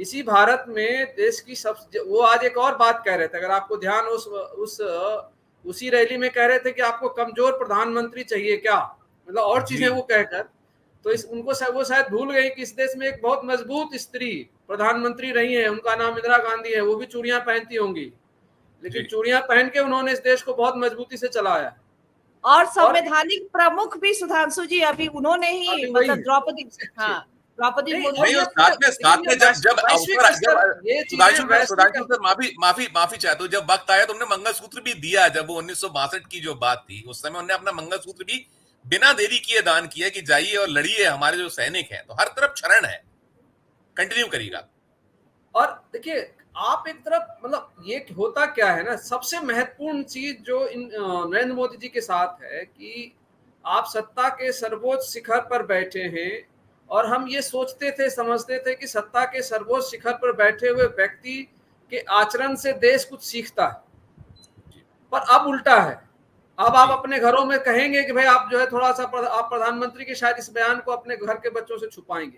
इसी भारत में देश की सब, वो आज एक और बात कह रहे थे, अगर आपको ध्यान उसी रैली में कह रहे थे कि आपको कमजोर प्रधानमंत्री चाहिए क्या, मतलब और चीजें वो कहकर, तो वो शायद भूल गए कि इस देश में एक बहुत मजबूत स्त्री प्रधानमंत्री रही है, उनका नाम इंदिरा गांधी है। वो भी चूड़ियां पहनती होंगी, लेकिन चूड़ियां पहन के उन्होंने इस देश को बहुत मजबूती से चलाया। और संवैधानिक प्रमुख भी सुधांशु जी अभी उन्होंने ही, मतलब द्रौपदी, हाँ द्रौपदी मुर्मू। साथ में सुधांशु सर माफी चाहता हूँ, जब वक्त आया तो उन्होंने मंगलसूत्र भी दिया। जब वो 1962 की जो बात थी, उस समय उन्होंने अपना मंगलसूत्र भी बिना देरी किए दान किया कि जाइए और लड़िए, हमारे जो सैनिक हैं। तो हर तरफ क्षरण है, कंटिन्यू करिएगा। और देखिए आप एक तरफ, मतलब ये होता क्या है ना, सबसे महत्वपूर्ण चीज जो नरेंद्र मोदी जी के साथ है कि आप सत्ता के सर्वोच्च शिखर पर बैठे हैं, और हम ये सोचते थे, समझते थे कि सत्ता के सर्वोच्च शिखर पर बैठे हुए व्यक्ति के आचरण से देश कुछ सीखता है, पर अब उल्टा है। अब आप अपने घरों में कहेंगे कि भाई आप जो है थोड़ा सा, आप प्रधानमंत्री के शायद इस बयान को अपने घर के बच्चों से छुपाएंगे।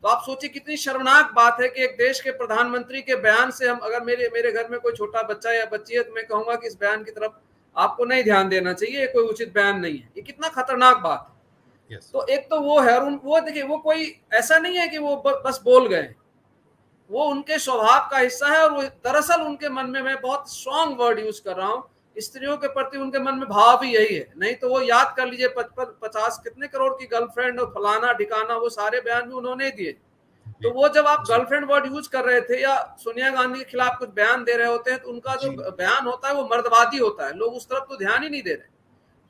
तो आप सोचिए कितनी शर्मनाक बात है कि एक देश के प्रधानमंत्री के बयान से हम, अगर मेरे घर में कोई छोटा बच्चा या बच्ची है, तो मैं कहूंगा कि इस बयान की तरफ आपको नहीं ध्यान देना चाहिए, ये कोई उचित बयान नहीं है। ये कितना खतरनाक बात है। तो एक तो वो है, और वो देखिए, वो कोई ऐसा नहीं है कि वो बस बोल गए, वो उनके स्वभाव का हिस्सा है। और वो दरअसल उनके मन में, मैं बहुत स्ट्रॉन्ग वर्ड यूज कर रहा हूँ, स्त्रियों के प्रति उनके मन में भाव भी यही है। नहीं तो वो याद कर लीजिए 50 कितने करोड़ की गर्लफ्रेंड और फलाना ठिकाना, वो सारे बयान भी उन्होंने दिए। तो वो जब आप गर्लफ्रेंड वर्ड यूज कर रहे थे या सोनिया गांधी के खिलाफ कुछ बयान दे रहे होते हैं, तो उनका जो बयान होता है वो मर्दवादी होता है, लोग उस तरफ तो ध्यान ही नहीं दे रहे।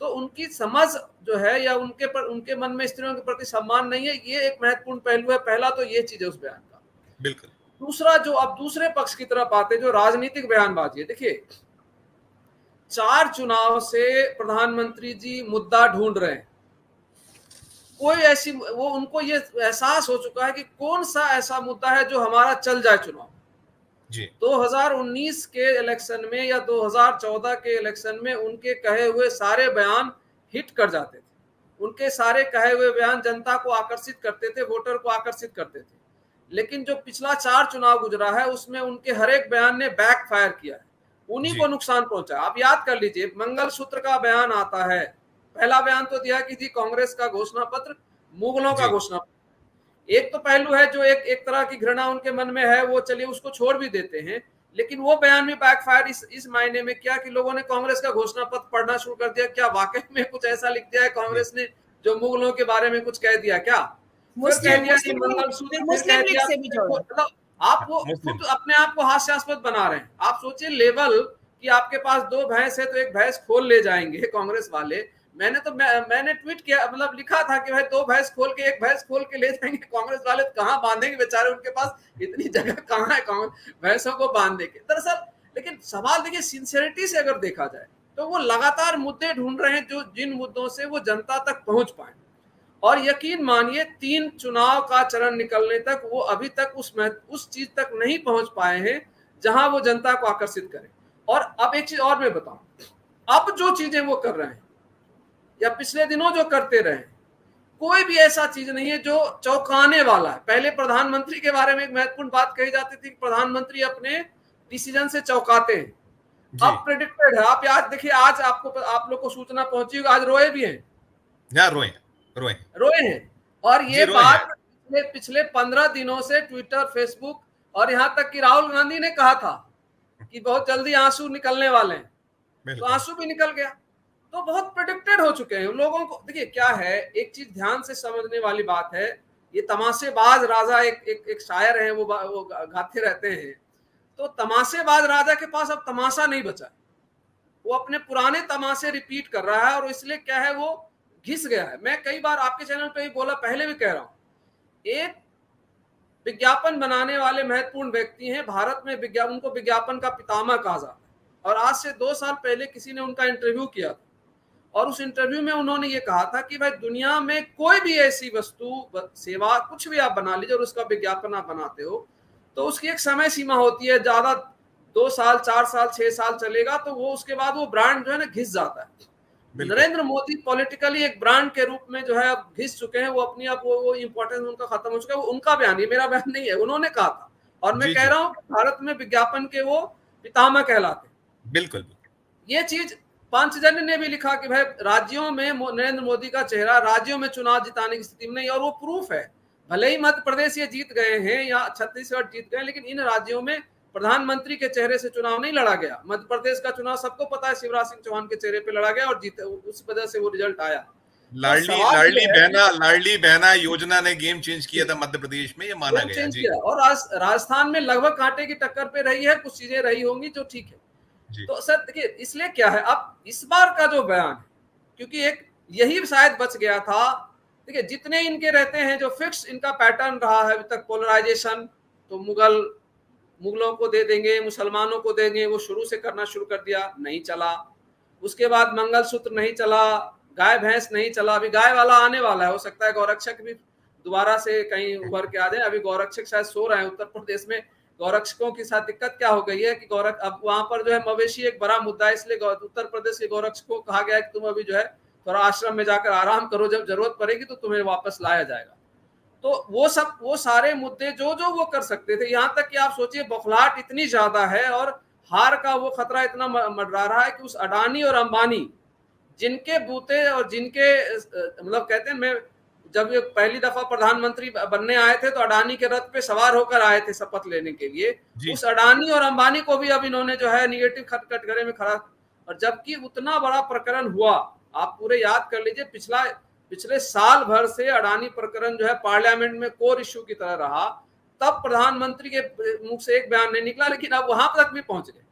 तो उनकी समझ जो है, या उनके मन में स्त्रियों के प्रति सम्मान नहीं है, ये एक महत्वपूर्ण पहलू है। पहला तो ये चीज है उस बयान का। बिल्कुल। दूसरा, जो अब दूसरे पक्ष की तरफ आते, जो राजनीतिक बयानबाजी है, देखिए 4 चुनाव से प्रधानमंत्री जी मुद्दा ढूंढ रहे हैं, कोई ऐसी, वो उनको ये एहसास हो चुका है कि कौन सा ऐसा मुद्दा है जो हमारा चल जाए चुनाव जी। 2019 के इलेक्शन में या 2014 के इलेक्शन में उनके कहे हुए सारे बयान हिट कर जाते थे, उनके सारे कहे हुए बयान जनता को आकर्षित करते थे, वोटर को आकर्षित करते थे। लेकिन जो पिछला 4 चुनाव गुजरा है, उसमें उनके हर एक बयान ने बैक फायर किया है, उन्हीं को नुकसान पहुंचा। आप याद कर लीजिए, मंगलसूत्र का बयान आता है, पहला बयान तो दिया कि जी कांग्रेस का घोषणा पत्र मुगलों का घोषणा पत्र। एक तो पहलू है जो एक तरह की घृणा उनके मन में है, वो चलिए उसको छोड़ भी देते हैं, लेकिन वो बयान भी बैकफायर इस मायने में किया कि लोगों ने कांग्रेस का घोषणा पत्र पढ़ना शुरू कर दिया। क्या वाकई में कुछ ऐसा लिख दिया है कांग्रेस ने जो मुगलों के बारे में कुछ कह दिया क्या? मतलब आप वो खुद अपने आप को हास्यास्पद बना रहे हैं। आप सोचिए लेवल कि आपके पास 2 भैंस है तो एक भैंस खोल ले जाएंगे कांग्रेस वाले। मैंने ट्वीट किया, मतलब लिखा था कि भाई 2 भैंस खोल के, एक भैंस खोल के ले जाएंगे कांग्रेस वाले, तो कहाँ बांधेंगे बेचारे, उनके पास इतनी जगह कहाँ है कांग्रेस भैंसों को बांधने के। दरअसल लेकिन सवाल देखिए, सिंसियरिटी से अगर देखा जाए तो वो लगातार मुद्दे ढूंढ रहे हैं जो जिन मुद्दों से वो जनता तक पहुंच पाए। और यकीन मानिए 3 चुनाव का चरण निकलने तक वो अभी तक उस चीज तक नहीं पहुंच पाए हैं जहां वो जनता को आकर्षित करें। और अब एक चीज और मैं बताऊं, अब जो चीजें वो कर रहे हैं या पिछले दिनों जो करते रहे, कोई भी ऐसा चीज नहीं है जो चौंकाने वाला है। पहले प्रधानमंत्री के बारे में एक महत्वपूर्ण बात कही जाती थी कि प्रधानमंत्री अपने डिसीजन से चौंकाते हैं, अब प्रेडिक्टेड है। आप याद देखिए, आज आप लोग को सूचना पहुंची होगी, आज रोए भी हैं, रोए हैं। और ये बात पिछले 15 दिनों से ट्विटर, फेसबुक और यहां तक कि राहुल गांधी ने कहा था कि बहुत जल्दी आंसू निकलने वाले हैं, तो आंसू भी निकल गया। तो बहुत प्रेडिक्टेड हो चुके हैं लोगों को। देखिए क्या है, एक चीज ध्यान से समझने वाली बात है, ये तमाशेबाज राजा एक शायर है, वो गाते रहते हैं। तो तमाशेबाज राजा के पास अब तमाशा नहीं बचा, वो अपने पुराने तमाशे रिपीट कर रहा है, और इसलिए क्या है, वो घिस गया है। मैं कई बार आपके चैनल पे भी बोला, पहले भी कह रहा हूं, एक विज्ञापन बनाने वाले महत्वपूर्ण व्यक्ति हैं भारत में, उनको विज्ञापन का पितामह कहा जाता है। और आज से 2 साल पहले किसी ने उनका इंटरव्यू किया था, और उस इंटरव्यू में उन्होंने ये कहा था कि भाई दुनिया में कोई भी ऐसी वस्तु, सेवा, कुछ भी आप बना लीजिए और उसका विज्ञापन आप बनाते हो, तो उसकी एक समय सीमा होती है, ज्यादा 2 साल, 4 साल, 6 साल चलेगा, तो वो उसके बाद वो ब्रांड जो है ना घिस जाता है। नरेंद्र मोदी पॉलिटिकली एक ब्रांड के रूप में जो है अब घिस चुके हैं, वो अपनी आप वो इंपॉर्टेंस उनका खत्म हो चुका है। वो उनका बयान, ये मेरा बयान नहीं है, उन्होंने कहा था। और मैं कह रहा हूं भारत में विज्ञापन के वो पितामह कहलाते। बिल्कुल। ये चीज पंचजन्य ने भी लिखा कि भाई राज्यों में नरेंद्र मोदी का चेहरा राज्यों में चुनाव जिताने की स्थिति में नहीं, और वो प्रूफ है। भले ही मध्य प्रदेश ये जीत गए हैं या छत्तीसगढ़ जीत गए, लेकिन इन राज्यों में प्रधानमंत्री के चेहरे से चुनाव नहीं लड़ा गया। मध्य प्रदेश का चुनाव सबको पता है, शिवराज सिंह चौहान के चेहरे पे लड़ा गया और जीते, उस वजह से वो रिजल्ट आया। लाडली बहना योजना ने गेम चेंज किया था मध्य प्रदेश में, ये माना गया जी। और राजस्थान में लगभग कांटे की टक्कर पे रही है, कुछ चीजें रही होंगी जो ठीक है। तो सर देखिए, इसलिए क्या है अब इस बार का जो बयान है, क्योंकि एक यही शायद बच गया था। देखिए जितने इनके रहते हैं, जो फिक्स इनका पैटर्न रहा है अभी तक, पोलराइजेशन, तो मुगलों को दे देंगे, मुसलमानों को देंगे, वो शुरू से करना शुरू कर दिया, नहीं चला। उसके बाद मंगलसूत्र नहीं चला, गाय भैंस नहीं चला, अभी गाय वाला आने वाला है, हो सकता है गौरक्षक भी दोबारा से कहीं उभर के आ जाए। अभी गौरक्षक शायद सो रहे हैं उत्तर प्रदेश में। गौरक्षकों के साथ दिक्कत क्या हो गई है कि अब वहां पर जो है मवेशी एक बड़ा मुद्दा है, इसलिए उत्तर प्रदेश के गौरक्षकों को कहा गया है कि तुम अभी जो है थोड़ा आश्रम में जाकर आराम करो, जब जरूरत पड़ेगी तो तुम्हें वापस लाया जाएगा। तो वो सारे मुद्दे जो वो कर सकते थे, यहाँ तक कि आप सोचिए बौखलाहट इतनी ज्यादा है और हार का वो खतरा इतना मंडरा रहा है कि उस अडानी और अंबानी जिनके बूते और जिनके मतलब कहते हैं, मैं जब ये पहली दफा प्रधानमंत्री बनने आए थे तो अडानी के रथ पे सवार होकर आए थे शपथ लेने के लिए। उस अडानी और अंबानी को भी अब इन्होंने जो है निगेटिव कटघरे में खड़ा, और जबकि उतना बड़ा प्रकरण हुआ, आप पूरे याद कर लीजिए, पिछले साल भर से अडानी प्रकरण जो है पार्लियामेंट में कोर इश्यू की तरह रहा, तब प्रधानमंत्री के मुख से एक बयान नहीं निकला, लेकिन अब वहां तक भी पहुंच गए।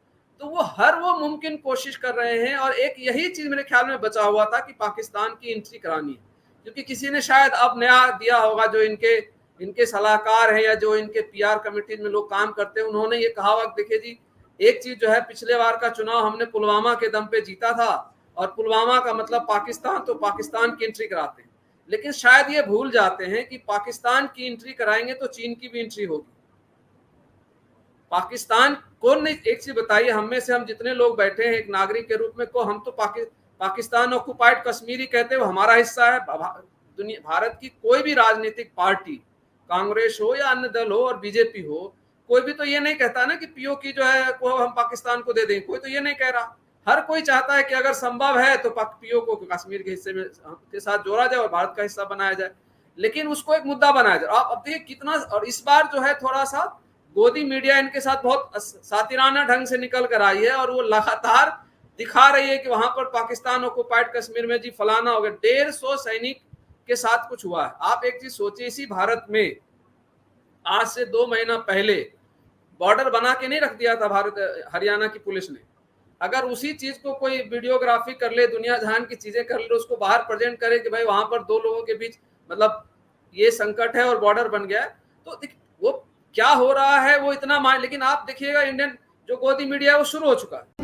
तो वो मुमकिन कोशिश कर रहे हैं, और एक यही चीज मेरे ख्याल में बचा हुआ था कि पाकिस्तान की एंट्री करानी है, क्योंकि किसी ने शायद अब नया दिया होगा, जो इनके सलाहकार है या जो इनके पीआर कमेटी में लोग काम करते हैं, उन्होंने ये कहा हुआ देखिए जी, एक चीज जो है, पिछले बार का चुनाव हमने पुलवामा के दम पे जीता था, और पुलवामा का मतलब पाकिस्तान, तो पाकिस्तान की एंट्री कराते हैं। लेकिन शायद ये भूल जाते हैं कि पाकिस्तान की एंट्री कराएंगे तो चीन की भी एंट्री होगी। पाकिस्तान कौन नहीं, एक चीज बताइए, हम में से हम जितने लोग बैठे हैं एक नागरिक के रूप में, को हम तो पाकिस्तान ऑक्युपाइड कश्मीरी कहते हो, हमारा हिस्सा है। भारत की कोई भी राजनीतिक पार्टी, कांग्रेस हो या अन्य दल हो और बीजेपी हो, कोई भी तो ये नहीं कहता ना कि पीओके जो है को हम पाकिस्तान को दे दें, कोई तो ये नहीं कह रहा। हर कोई चाहता है कि अगर संभव है तो पीओके को कश्मीर के हिस्से में के साथ जोड़ा जाए और भारत का हिस्सा बनाया जाए, लेकिन उसको एक मुद्दा बनाया जाए। आप अब देखिए कितना, और इस बार जो है थोड़ा सा गोदी मीडिया इनके साथ बहुत सातिराना ढंग से निकल कर आई है, और वो लगातार दिखा रही है कि वहां पर पाकिस्तान ऑक्युपाइड कश्मीर में जी फलाना हो गया, 150 सैनिक के साथ कुछ हुआ है। आप एक चीज सोचिए, इसी भारत में आज से 2 महीना पहले बॉर्डर बना के नहीं रख दिया था भारत हरियाणा की पुलिस ने। अगर उसी चीज को कोई वीडियोग्राफी कर ले, दुनिया जहान की चीजें कर ले, उसको बाहर प्रेजेंट करे कि भाई वहां पर 2 लोगों के बीच मतलब ये संकट है और बॉर्डर बन गया है, तो वो क्या हो रहा है वो इतना लेकिन आप देखिएगा इंडियन जो गोदी मीडिया है वो शुरू हो चुका है।